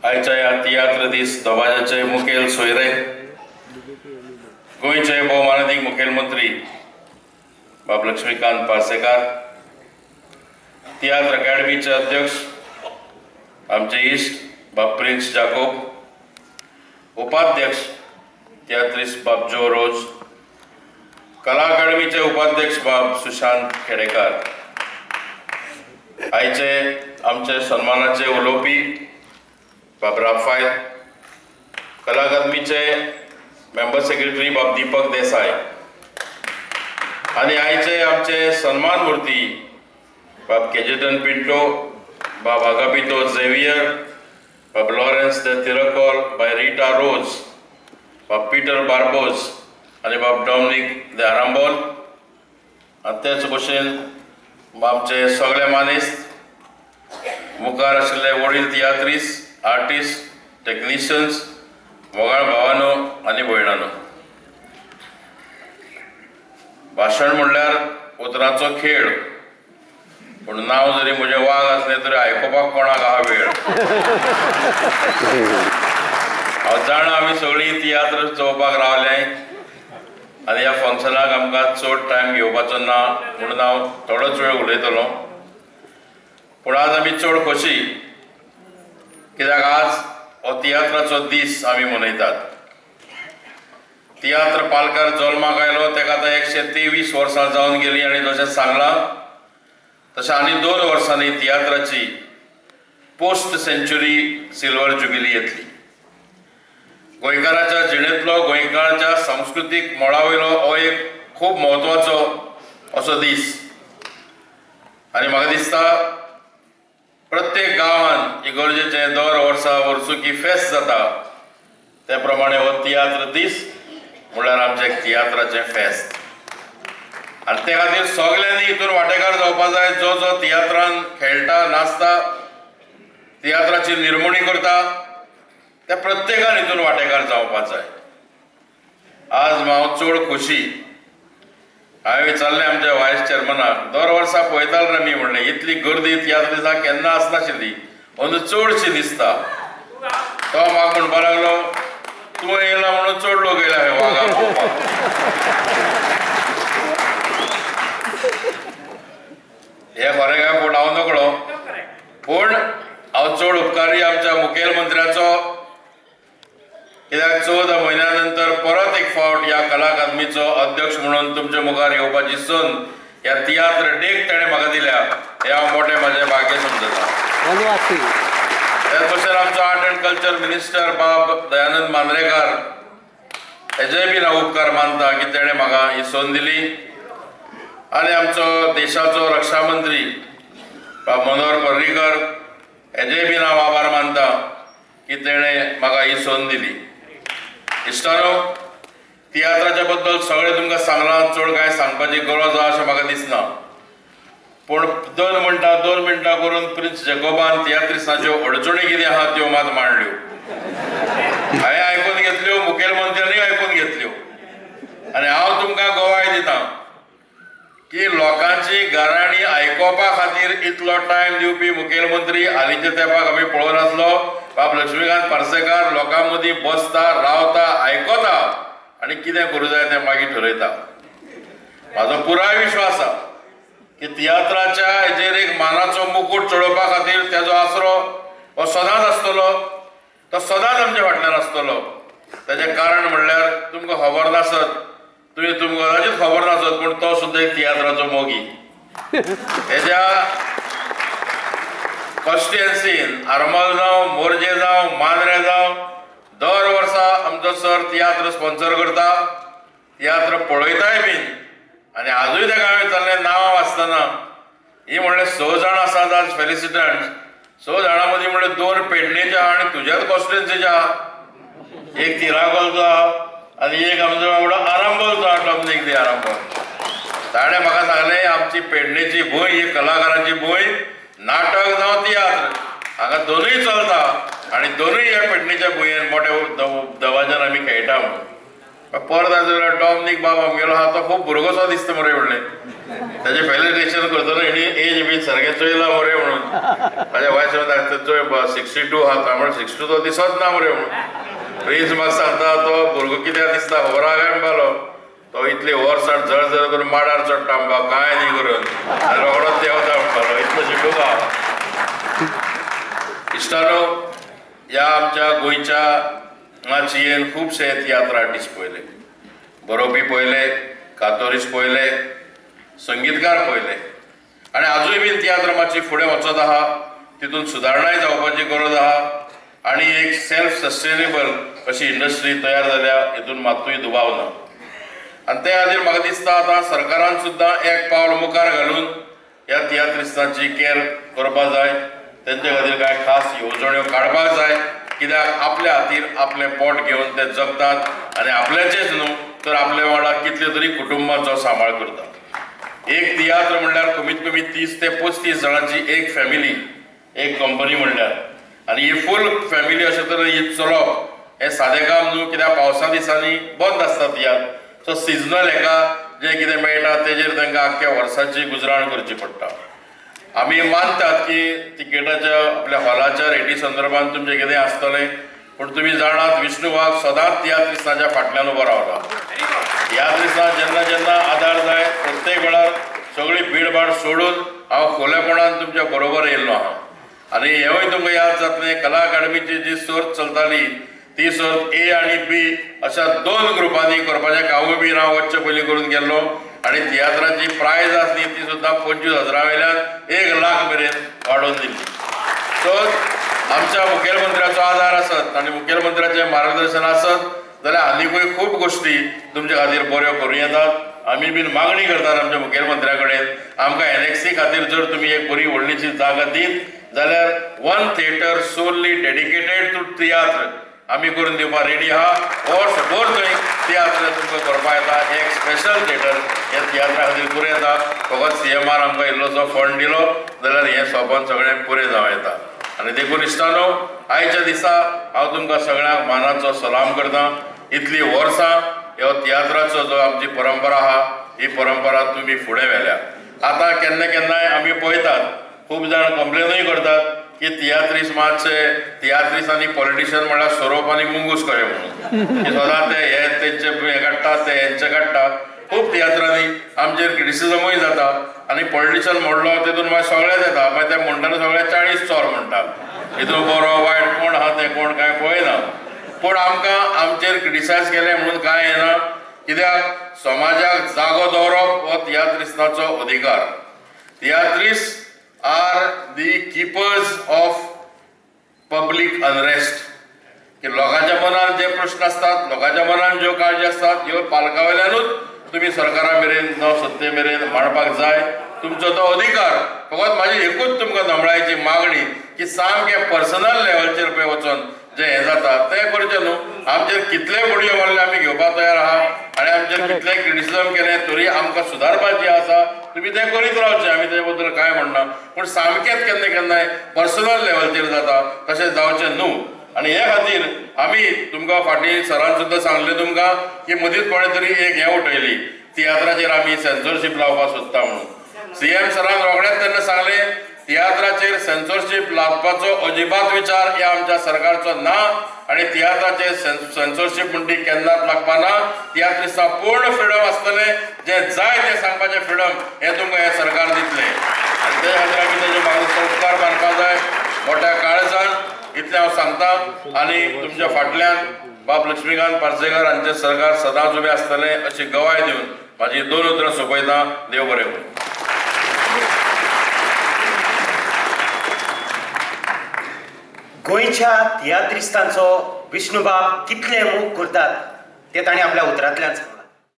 आयच्या ह्या तियात्र दीस दबाजाचे मुखेल सोयरे, गोयचे भौमानादीक मुखेलमंत्री बाब लक्ष्मीकांत पार्सेकार, तियात्र अकॅडमीचे अध्यक्ष आमचे इश्ट बाब प्रिन्स जाकोब, उपाध्यक्ष तियात्रिस्ट बाब जो रोज, कला अकादमीचे उपाध्यक्ष बाब सुशांत खेडेकार, आयचे आमचे सन्मानाचे उलोवपी बाब राफायल, कला अकादमीचे मेंबर सेक्रेटरी बाब दीपक देसाई आणि आयचे आमचे सन्मान मूर्ती बाब केजेटन पिंटो, बाब आगापितो झेवियर, बाब लॉरेन्स de तिरकॉल, बाय रीटा रोज, बाब पीटर बार्बोस आणि बाब डॉमिनिक de आरांबोल, आणि तेच भशेन आमचे सगळे मानेस्त मुखार आशिल्ले वडील तियात्रिस्ट, आर्टिस्ट, टेक्निशियन्स, मोगाळ भावानो आनी भयणानो, भाशण म्हणल्यार उतरांचो खेळ, पूण नांव जरी म्हजें वाग आसलें तरी आयकुपाक कोणाक आहा वेळ. हांव जाणा आमी सगळीं तियात्र चोवपाक रावले आनी ह्या फंक्शनाक आमकां चड टायम घेवपाचो ना म्हणून हांव थोडोच वेळ उलयतलों. पूण आज आमी चड खोशी, कित्याक आज हो तियात्राचो दीस आमी मनयतात. तियात्र पालकार जल्माक आयलो तेका आतां 123 वर्सां जावन गेलीं आनी जशें सांगलां तशें आनी 2 वर्सांनी तियात्राची पोस्ट सेंच्युरी सिल्वर जुबिली येतली. गोंयकाराच्या जिणेंतलो, गोंयकाराच्या सांस्कृतीक मळावयलो हो एक खूब म्हत्वाचो असो दीस आनी म्हाका दिसता प्रत्येक गांवांत इगर्जेचें दर वर्सा वर्सुकी फेस्त जाता ते प्रमाणे हो तियात्र दीस म्हळ्यार आमचें तियात्राचें फेस्त. आनी ते खातीर सगल्यांनी हितून वांटेकार जावपाक जाय. जो जो तियात्रान खेळटा, नाचता, तियात्राची निर्मणी करता, त्या प्रत्येकान हितून वांटेकार जावपाक जाय. आज हांव चड खोशी, हांवें विचारलें आमच्या व्हायस चेअरमनाक, दर वर्सा पळयतालो रे मी म्हणलें, इतली गर्दी तियात्र दिसाक केन्ना आसनाशिल्ली, अंदू चडशी दिसता. तो म्हाका म्हणपाक लागलो, तूं येयला म्हणून चड लोक येयला हे वागाक पळोवपाक. हे खरें काय पूण हांव नकळो, पूण हांव चड उपकारी आमच्या मुखेलमंत्र्याचो, कित्याक 14 म्हयन्या नंतर परत एक फावट ह्या कला अकादमीचो अध्यक्ष म्हणून तुमच्या मुखार येवपाची संद ह्या तियात्र डेक ताणें म्हाका दिल्या, हे हांव मोठें म्हाजें भाग्य समजता. त्याच भशेन आमचो आर्ट एंड कल्चर मिनिस्टर बाब दयानंद मांद्रेकार, हेजेय बीन हांव उपकार मानता की तेणें म्हाका ही संद दिली. आनी आमचो देशाचो रक्षा मंत्री बाब मनोहर पर्रीकर, हेजेय बीन हांव आभार मानता की तेणें म्हाका ही संद दिली. इश्टानो, तियात्राच्या बद्दल सगळें तुमकां सांगलां, चड कांय सांगपाची गरज आसा अशें म्हाका दिसना. पूण 2 मिनटां करून प्रिन्स जॅकोबान तियात्रिस्टांच्यो अडचणी कितें आहा त्यो मात मांडल्यो. हांवें आयकून घेतल्यो, मुखेलमंत्र्यांनी आयकून घेतल्यो, आनी हांव तुमकां गवाय दितां की लोकांची गाराणी आयकोपा खातीर इतलो टायम दिवपी मुखेलमंत्री हालींच्या तेंपाक आमी पळोवन आसलो. बाब लक्ष्मीकांत पार्सेकार लोकां मदीं बसता, रावता, आयकता आनी कितें करूं जाय तें मागीर ठरयता. म्हाजो पुराय विश्वास आसा की तियात्राच्या हेजेर एक मानाचो मुकूट चडोवपा खातीर तेजो आसरो हो सदांच आसतलो, तो सदांच आमच्या फाटल्यान आसतलो. तेजें कारण म्हणल्यार तुमकां खबर नासत, तुमकां कदाचीत खबर नासत, पूण तो सुद्दां एक तियात्राचो मोगी. हेज्या कॉन्स्टिट्युएन्सीन आरमल जावं, मोरजे जावं, मांद्रे जावं, दर वर्सा आमचो सर तियात्र स्पॉन्सर करता, तियात्र पळयताय बीन. आनी आजूय ताका हांवें विचारलें नांव आसतना, ही म्हणलें 6 जाण आसात आज फेलिसिटंट्स, 6 जाणां मदीं म्हणलें 2 पेडणेचे आहा आनी तुज्याच कॉन्स्टिट्युएन्सीचे आहा, एक तिराकोलचो आहा आनी एक आमचो बाबडो आरांबोलचो आहा, डॉमिनिक de आरांबोल. ताणें म्हाका सांगलें आमची पेडणेची भूंय ही कलाकारांची भूंय, नाटक जावं तियात्र हांगा दोनूय चलता आनी दोनूय ह्या पेडणेच्या भुंयेन मोठ्या दबाज्यान आमी खेळटा म्हणून. परत जाल्यार डॉमनीक बाब आमगेलो आहा तो खूब भुरगोसो दिसता मरे म्हणलें. ताजें फेलिटेशन करतलो हेणी एज बी सारकें चोयला मरे म्हणून. म्हाज्या वायफान धाकटो चोय 62 आहा तो म्हणून 62 तो दिसत ना मरे म्हणून. प्रिन्स म्हाका सांगता तो भुरगो कित्याक दिसता खबर आहा काय म्हणपालो. तो इतले वर्सां जळ करून माडार चडटा म्हणपा कांय न्ही करून रोखडोच देंवता म्हणपालो इतलो शिटूक आहा. इश्टानो, ह्या आमच्या गोंयच्या माचयेन खुबशे तियात्र आर्टिस्ट पळयले, बरोवपी पळयले, कातोरीस्ट पळयले, संगीतकार पळयले आनी आजूय बीन तियात्र मातशी फुडें वचत आहा. तितून सुदारणाय जावपाची गरज आहा आनी एक सेल्फ सस्टेनेबल अशी इंडस्ट्री तयार जाल्या हितून मात्तूय दुबाव ना. आनी त्या खातीर म्हाका दिसता आतां सरकारान सुद्दां एक पावल मुखार घालून ह्या तियात्रिस्टांची कॅर करपाक जाय. तेंचे खातीर कांय खास येवजण्यो काडपाक जाय, कित्याक आपल्या खातीर आपलें पोट घेवन ते जगतात आनी आपल्याचेच न्हू तर आपल्या वांगडा कितले तरी कुटुंबाचो सांबाळ करतात. एक तियात्र म्हणल्यार कमीत कमी 30 ते 35 जाणांची एक फॅमिली, एक कंपनी म्हणल्यार, आनी ही फूल फॅमिली अशे तरेन ही चलोवप हें सादें काम न्हू. कित्याक पावसा दिसांनी बंद आसता तियात्र, सो सिजनल हेका जें कितें मेळटा तेजेर तांकां आख्ख्या वर्साची गुजराण करची पडटा. आमी मानतात की तिकेटाच्या आपल्या हॉलाच्या रेटी संदर्भात तुमचें कितें आसतलें, पूण तुमी जाणात विष्णू वाघ सदांच तियात्रिस्टांच्या फाटल्यान उबो रावला. तियात्रिस्टांक जेन्ना जेन्ना आदार जाय प्रत्येक वेळार सगळी भीडभाड सोडून हांव खोलेपणान तुमच्या बरोबर येयल्लो आहा. आनी हेंवूय तुमकां याद जातलें, कला अकादमीची जी सर्त चलताली ती सर्त A आनी B अशा 2 ग्रुपांनी करपाचें कामूय बी हांव वच्चे पयलीं करून गेल्लो. आनी तियात्राची प्रायज आसली ती सुद्दां 25,000 वयल्यान 1 लाख मेरेन वाडोवन दिली. सो आमच्या मुखेलमंत्र्याचो आदार आसत आनी मुखेलमंत्र्याचें मार्गदर्शन आसत जाल्यार आनीकूय खूब गोश्टी तुमचे खातीर बऱ्यो करूं येतात. आमी बीन मागणी करतात आमच्या मुखेलमंत्र्या कडेन, आमकां NXC खातीर जर तुमी एक बरी व्हडलीशी जागा दीत जाल्यार 1 theatre solely dedicated to tiatr आमी करून दिवपाक रेडी आहा. वर्सभर थंय तियात्र तुमकां करपा येता. एक स्पेशल थिएटर हे तियात्रा खातीर पुरे येता. फकत CMR आमकां इल्लोसो फंड दिलो जाल्यार हें सोंपोन सगळें पुरे जावं येता. आनी देखून इश्टानो, आयच्या दिसा हांव तुमकां सगळ्यांक मानाचो सलाम करतां. इतलीं वर्सां ह्यो तियात्राचो जो आमची परंपरा आहा ही परंपरा तुमी फुडें व्हेल्या. आतां केन्ना केन्नाय आमी पळयतात खूब जाण कंप्लेनूय करतात की तियात्रीस मातशे तियात्रिसांनी पॉलिटिशियन म्हळ्यार सोरोप आनी मुंगूस कशें म्हणून की सदां ते हे तेंचे हे काडटात ते हेंचे काडटात. खूब तियात्रांनी आमचेर क्रिटिसिजमूय जाता आनी पॉलिटिशियन म्हणलो तितून मागीर सगळेच येता. मागीर ते म्हणटाना सगळे 40 चोर म्हणटात. हितून बरो वायट कोण आहा ते कोण कांय पळयना. पूण आमकां आमचेर क्रिटिसायज केलें म्हणून कांय येना, कित्याक समाजाक जागो दवरप हो तियात्रिस्तांचो अधिकार. Tiatrist are the keepers of public unrest. की लोकांच्या मनात जे प्रश्न असतात, लोकांच्या मनात ज्यो काळजी असतात ह्यो पालका वयल्यानूच तुम्ही सरकारा मेरेन जावं सत्ते मेरेन मांडपाक जाय. तुमचो तो अधिकार. फकत म्हाजी एकूच तुमकां नमळायची मागणी की सामकें पर्सनल लेवलचेर पळय वचून जे हें जाता तें करचें न्हू. आमचेर कितले बडयो मारले आमी घेवपाक तयार आहा आनी आमचेर कितले क्रिटिसिजम केलें तरी आमकां सुदारपाचें आसा. तुमी तें करीत रावचें, आमी तेजे बद्दल कांय म्हणना. पूण सामकेंच केन्ना केन्नाय पर्सनल लेवलचेर जाता तशें जावचें न्हू. आनी हे खातीर आमी तुमकां फाटीं सरान सुद्दां सांगलें तुमकां की मदींच कोणें तरी एक हें उठयली तियात्राचेर आमी सेन्सॉरशीप लावपाक सोदता म्हणून. CM सरान रोखडेंच तेन्ना सांगलें तियात्राचेर सेन्सॉरशीप लावपाचो अजिबात विचार ह्या आमच्या सरकारचो ना आनी तियात्राचेर सेन्सॉरशीप म्हणटी केन्नाच लागपा ना. तियात्रिस्तां पूर्ण फ्रिडम आसतलें, जें जाय तें सांगपाचें फ्रिडम हें तुमकां हें सरकार दितलें. आनी ते खातीर आमी तेजे मागीर संस्कार बांदपाक जाय मोठ्या काळजान. इतलें हांव सांगतां आनी तुमच्या फाटल्यान बाब लक्ष्मीकांत पार्सेकर हांचें सरकार सदांच उबें आसतलें अशी गवाय दिवन म्हाजी 2 उतरां सोंपयतां. देव बरें करूं. गोंयच्या तियात्रिस्तांचो विष्णू बाब कितले मोग करतात ते ताणें आपल्या उतरांतल्यान सांगलां.